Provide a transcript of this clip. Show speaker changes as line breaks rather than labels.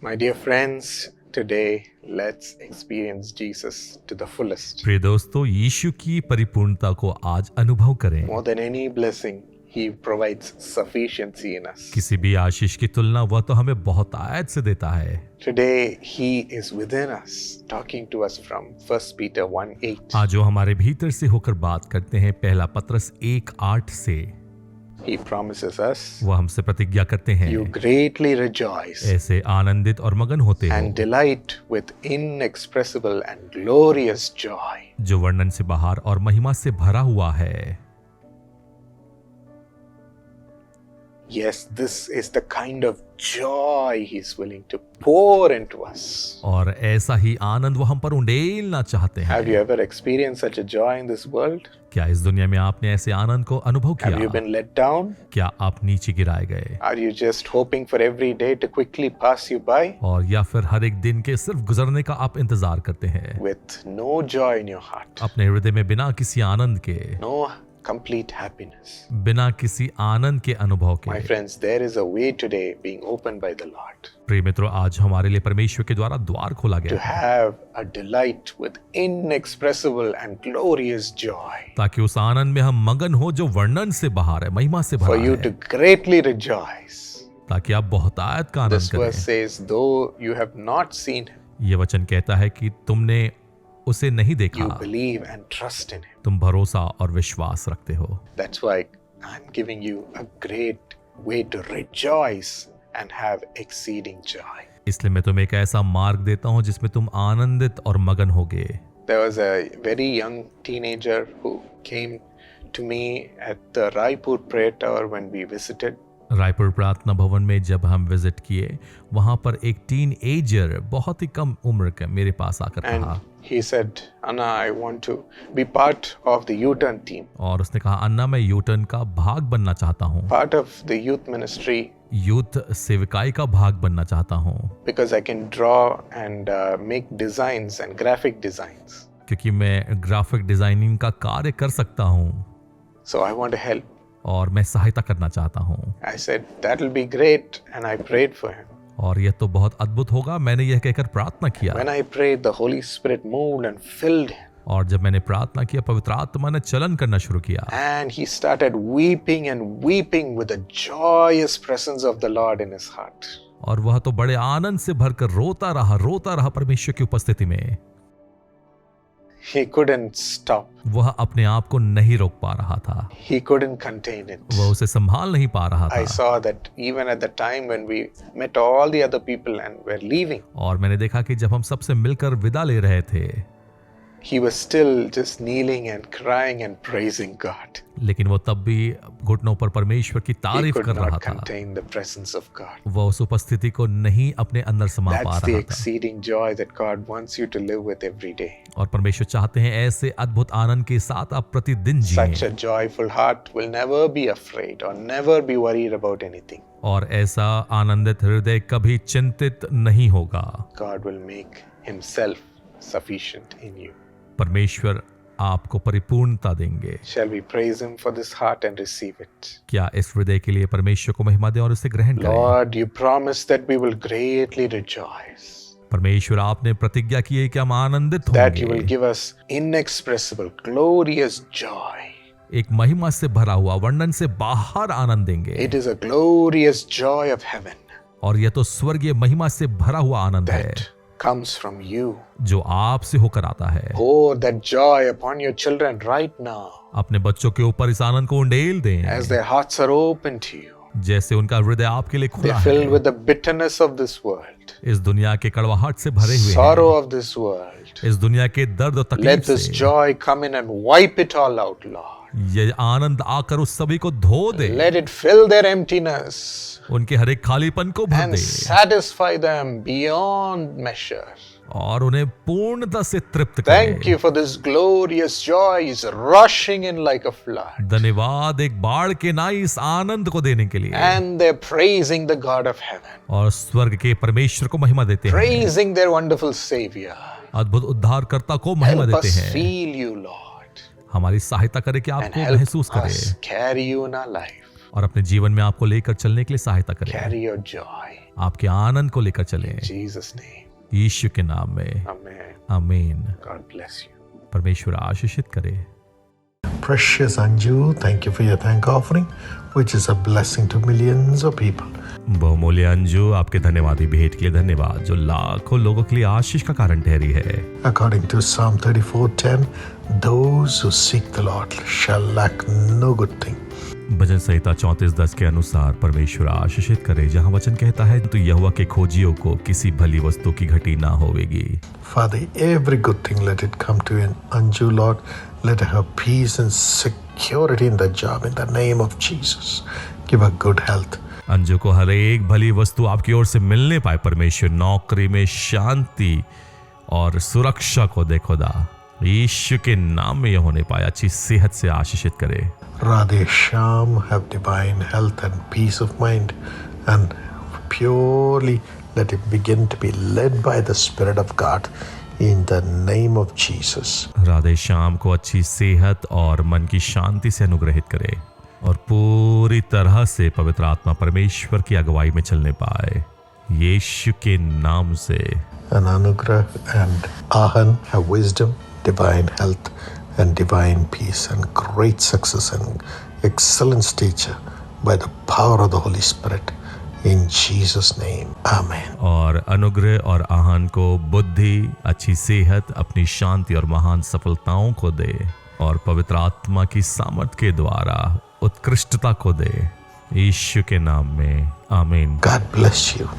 My dear friends, today let's experience Jesus to the fullest.
प्रिय दोस्तों, यीशु की परिपूर्णता को आज अनुभव करें।
More than any blessing, He provides sufficiency in us.
किसी भी आशीष की तुलना वह तो हमें बहुत आयत से देता है।
Today He is within us, talking to us from 1 Peter 1:8.
आज वो हमारे भीतर से होकर बात करते हैं। पहला पत्रस 1:8 से
He promises us,
वह हमसे प्रतिज्ञा करते हैं,
you greatly rejoice
ऐसे आनंदित और मगन होते हो
and delight with inexpressible and glorious joy.
जो वर्णन से बाहर और महिमा से भरा हुआ है।
Yes, this is the kind of joy He's willing to pour into us.
और ऐसा ही आनंद वो हम पर उंडेलना चाहते हैं।
Have you ever experienced such a joy in this world?
क्या इस दुनिया में आपने ऐसे आनंद को अनुभव
Have you
किया?
been let down?
क्या आप नीचे गिराए गए?
Are you just hoping for every day to quickly pass you by
और या फिर हर एक दिन के सिर्फ गुजरने का आप इंतजार करते हैं,
with no joy in your heart,
अपने हृदय में बिना किसी आनंद के,
no complete happiness?
बिना किसी आनंद के अनुभव
My
के?
friends, there is a way today being opened by the Lord
प्रिय मित्रों, आज हमारे लिए परमेश्वर के द्वारा द्वार खोला
to
गया है
have a delight with inexpressible and glorious joy,
ताकि उस आनंद में हम मगन हो जो वर्णन से बाहर है, महिमा से
for
भरा
you to
है,
greatly rejoice.
ताकि आप बहुतायत का आनंद
This verse
करें।
says, though you have not seen Him,
ये वचन कहता है कि तुमने उसे नहीं
you
देखा,
believe and trust in Him.
तुम भरोसा और विश्वास रखते हो।
That's why I'm giving you a great way to rejoice and have exceeding joy.
इसलिए मैं तुम्हें एक ऐसा मार्ग देता हूँ जिसमें तुम आनंदित और मगन होगे।
There was a very young teenager who came to me at the Raipur prayer tower when we visited.
Raipur प्रार्थना भवन में जब हम विजिट किए, वहां पर एक टीन एजर बहुत ही कम उम्र का मेरे पास आकर कहा,
And he said, Anna, I want to be part of the U-turn team,
और उसने कहा, अन्ना मैं यूटर्न का भाग बनना चाहता हूँ,
part of the youth ministry,
youth सेविकाई का भाग बनना चाहता हूँ,
because I can draw and make designs and graphic designs.
क्योंकि मैं ग्राफिक डिजाइनिंग का कार्य कर सकता हूँ
So I want to help.
और मैं सहायता करना चाहता हूँ।
I said, that'll be great. And I prayed for him.
और यह तो बहुत अद्भुत होगा, मैंने यह कहकर प्रार्थना किया।
When I prayed, the Holy Spirit moved and filled him.
और जब मैंने प्रार्थना किया, पवित्र आत्मा ने चलन करना शुरू किया
And he started weeping and weeping with the joyous presence of the Lord in his heart.
और वह तो बड़े आनंद से भरकर रोता रहा परमेश्वर की उपस्थिति में।
He couldn't stop.
वह अपने आप को नहीं रोक पा रहा था,
He couldn't contain it.
वह उसे संभाल नहीं पा रहा
I
था।
saw that even at the time when we met all the other people and were leaving,
और मैंने देखा कि जब हम सबसे मिलकर विदा ले रहे थे,
he was still just kneeling and crying and praising God.
लेकिन वो तब भी घुटनों पर परमेश्वर की
He
तारीफ
could
कर रहा
not
था।
contain the presence of God.
वह उस उपस्थिति को नहीं अपने अंदर समा पा
That's the
रहा था।
exceeding joy that God wants you to live with every day.
और परमेश्वर चाहते हैं ऐसे अद्भुत आनंद के साथ आप प्रतिदिन
Such
जिएं,
a joyful heart will never be afraid or never be worried about anything.
और ऐसा आनंदित हृदय कभी चिंतित नहीं होगा।
God will make Himself sufficient in you.
परमेश्वर आपको परिपूर्णता देंगे।
Shall we praise Him for this heart and receive it?
क्या इस हृदय के लिए परमेश्वर को महिमा दें और इसे ग्रहण करें?
Lord, you promised that we will greatly rejoice,
परमेश्वर, आपने प्रतिज्ञा की है कि हम आनंदित
that you will
होंगे,
give us inexpressible, glorious joy.
एक महिमा से भरा हुआ, वर्णन से बाहर आनंद देंगे।
It is a glorious joy of heaven
और यह तो स्वर्गीय महिमा से भरा हुआ आनंद है
that comes from you.
जो आपसे होकर आता है।
Pour that joy upon your children right now
अपने बच्चों के ऊपर इस आनंद को उंडेल दें,
as their hearts are open to you.
जैसे उनका हृदय आपके लिए
They're
खुला है,
filled with the bitterness of this world,
इस दुनिया के कड़वाहट से भरे हुए
sorrow
हैं,
of this world.
इस दुनिया के दर्द और
Let
तकलीफ
this
से
joy come in and wipe it all out, Lord.
ये आनंद आकर उस सभी को धो दे,
Let it fill their emptiness
उनके हर एक खालीपन को भर
and
they
satisfy them beyond measure.
और उन्हें पूर्णता से तृप्त
Thank
करे।
you for this glorious joy is rushing in like a flood.
धन्यवाद एक बाढ़ के नाई इस आनंद को देने के लिए,
And they're praising the God of heaven,
और स्वर्ग के परमेश्वर को महिमा देते हैं,
praising their wonderful Savior.
अद्भुत उद्धारकर्ता को महिमा
Help
देते
us
हैं।
feel you, Lord,
हमारी सहायता करे कि
and
आपको
help
महसूस
us
करे
carry you in our life.
और अपने जीवन में आपको लेकर चलने के लिए सहायता करे।
Carry your joy
आपके आनंद को लेकर चलें
Jesus' name.
यीशु के नाम में
Amen.
आमीन।
God bless you.
परमेश्वर आशीषित करे।
Precious Anju, thank you for your thank offering, which is a blessing to millions of people.
बहुमूल्य अंजू, आपके धन्यवादी भेंट के लिए धन्यवाद जो लाखों लोगों के लिए आशीष का कारण ठहरी है।
According to Psalm 34:10, those who seek the Lord shall lack no good thing.
भजन संहिता 34:10 के अनुसार परमेश्वर आशीषित करे, जहाँ वचन कहता है तो यहोवा के खोजियों को किसी भली वस्तु की घटी ना होवेगी।
Father, every good thing let it come to Anju, Lord. Let her have peace and security in the job in the name of Jesus. Give her good health.
Anju को हर एक भली वस्तु आपकी ओर से मिलने पाए परमेश्वर, नौकरी में शांति और सुरक्षा को दे खुदा, यीशु के नाम में यह होने पाए, अच्छी सेहत से आशीषित करे।
Radhe Shyam have divine health and peace of mind, and purely let it begin to be led by the Spirit of God in the name of Jesus.
Radhe Shyam को अच्छी सेहत और मन की शांति से अनुग्रहित करे और पूरी तरह से पवित्र आत्मा परमेश्वर की अगुवाई में चलने पाए, यीशु के नाम से।
And Anugrah and Ahan have wisdom, divine health, and divine peace, and great success and excellence, teacher, by the power of the Holy Spirit. In Jesus' name, Amen.
और अनुग्रह और आहान को बुद्धि, अच्छी सेहत, अपनी शांति और महान सफलताओं को दे और पवित्र आत्मा की सामर्थ के द्वारा उत्कृष्टता को दे, यीशु के नाम में आमीन।
God bless you.